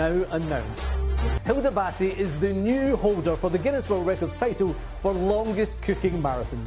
Now announced. HILDA BACI is the new holder for the Guinness World Records title for longest cooking marathon.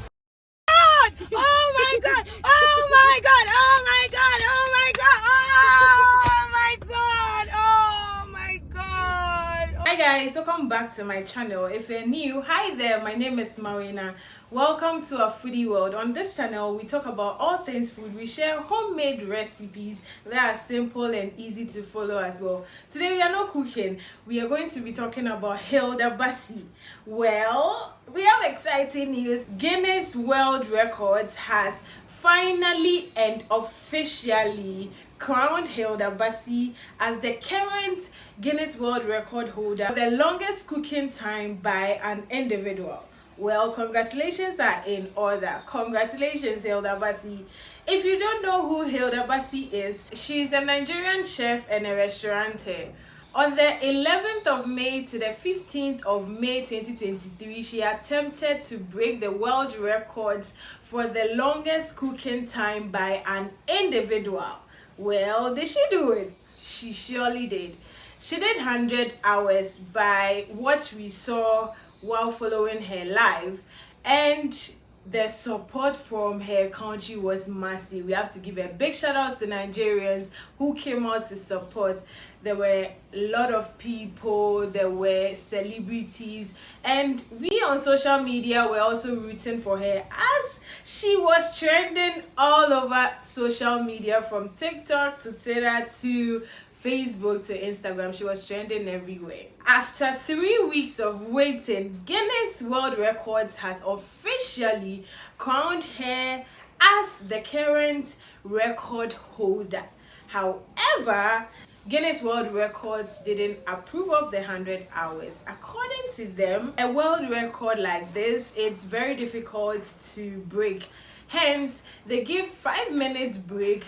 Oh my god! Oh my god! Oh my god! Oh my god! Oh my god! Oh my god! Hi guys, welcome back to my channel. If you're new, hi there, my name is Marina. Welcome to our foodie world. On this channel we talk about all things food. We share homemade recipes that are simple and easy to follow as well. Today we are not cooking, we are going to be talking about HILDA BACI. Well, we have exciting news. Guinness World Records has finally and officially crowned HILDA BACI as the current Guinness World Record holder for the longest cooking time by an individual. Well, congratulations are in order. Congratulations, HILDA BACI. If you don't know who HILDA BACI is, she's a Nigerian chef and a restaurateur. On the 11th of May to the 15th of May 2023, she attempted to break the world records for the longest cooking time by an individual. Well, did she do it? She surely did. She did 100 hours by what we saw while following her live, and the support from her country was massive. We have to give a big shout out to Nigerians who came out to support. There were a lot of people, there were celebrities, and we on social media were also rooting for her as she was trending all over social media, from TikTok to Twitter to Facebook to Instagram. She was trending everywhere. After 3 weeks of waiting, Guinness World Records has officially crowned her as the current record holder. However, Guinness World Records didn't approve of the 100 hours. According to them, a world record like this, it's very difficult to break. Hence, they give 5 minutes break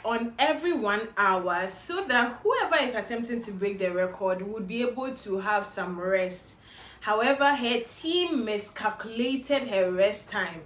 on every 1 hour so that whoever is attempting to break the record would be able to have some rest. However, her team miscalculated her rest time,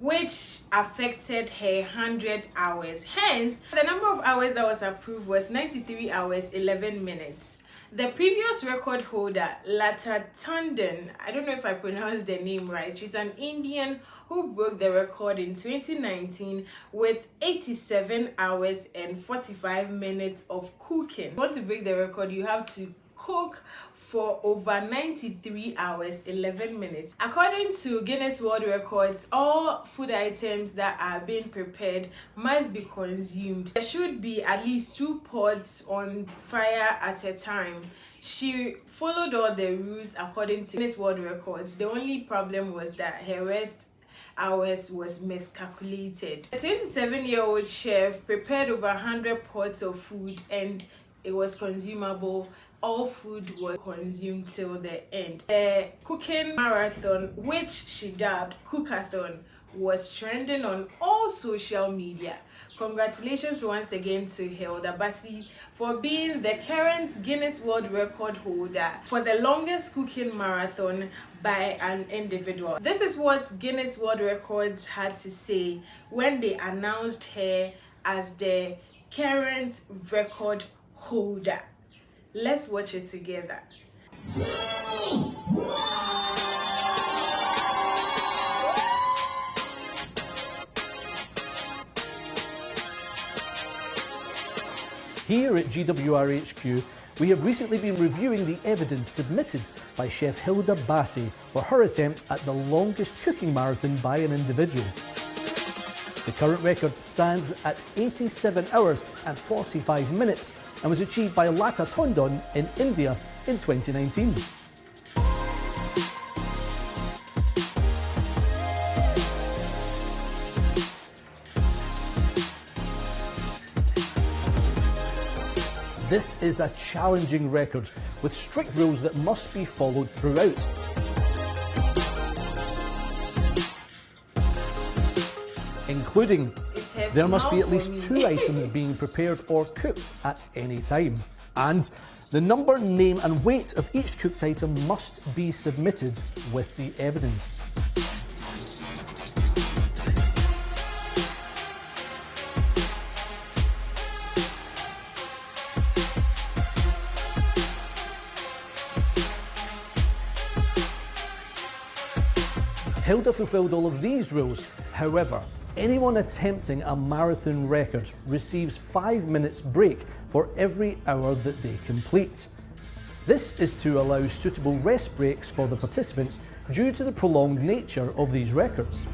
which affected her 100 hours. Hence, the number of hours that was approved was 93 hours 11 minutes. The previous record holder, Lata Tandon, I don't know if I pronounced the name right, she's an Indian who broke the record in 2019 with 87 hours and 45 minutes of cooking. If you want to break the record, you have to cook for over 93 hours 11 minutes. According to Guinness World Records, all food items that are being prepared must be consumed. There should be at least 2 pots on fire at a time. She followed all the rules according to Guinness World Records. The only problem was that her rest hours was miscalculated. The 27-year-old chef prepared over 100 pots of food and it was consumable. All food was consumed till the end. The cooking marathon, which she dubbed Cookathon, was trending on all social media. Congratulations once again to HILDA BACI for being the current Guinness World Record holder for the longest cooking marathon by an individual. This is what Guinness World Records had to say when they announced her as the current record holder. Let's watch it together. Here at GWRHQ, we have recently been reviewing the evidence submitted by Chef HILDA BACI for her attempt at the longest cooking marathon by an individual. The current record stands at 87 hours and 45 minutes and was achieved by Lata Tandon in India in 2019. This is a challenging record with strict rules that must be followed throughout. Including, there must be at least 2 items being prepared or cooked at any time. And the number, name and weight of each cooked item must be submitted with the evidence. Hilda fulfilled all of these rules. However, anyone attempting a marathon record receives 5 minutes break for every hour that they complete. This is to allow suitable rest breaks for the participants due to the prolonged nature of these records.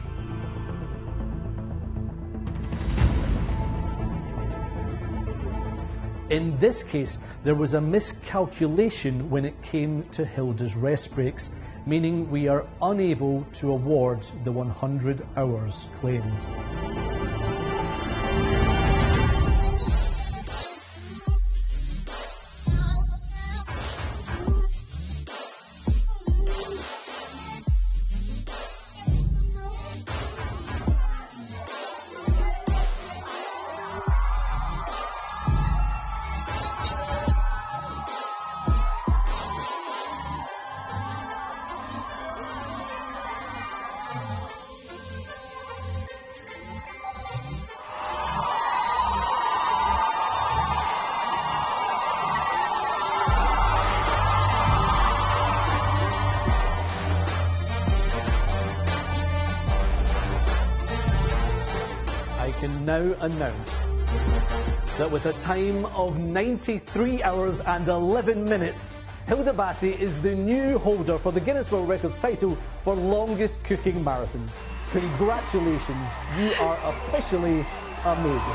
In this case, there was a miscalculation when it came to Hilda's rest breaks, meaning we are unable to award the 100 hours claimed. I can now announce that with a time of 93 hours and 11 minutes, Hilda Bacci is the new holder for the Guinness World Records title for longest cooking marathon. Congratulations, you are officially amazing.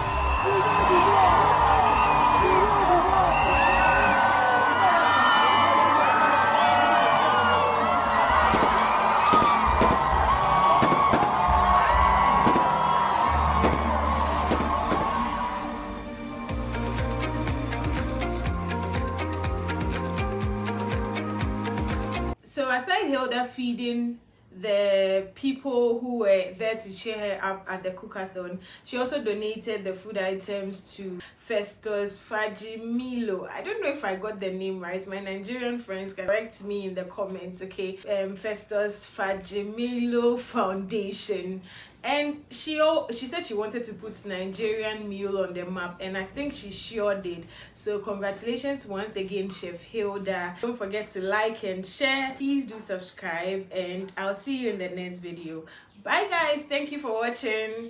So aside Hilda feeding the people who were there to cheer her up at the cookathon, she also donated the food items to Foodstoriesgh. I don't know if I got the name right. My Nigerian friends can correct me in the comments, okay? Foodstoriesgh Foundation. And she said she wanted to put Nigerian meal on the map, and I think she sure did. So congratulations once again, Chef Hilda. Don't forget to like and share. Please do subscribe, and I'll see you in the next video. Bye guys, thank you for watching.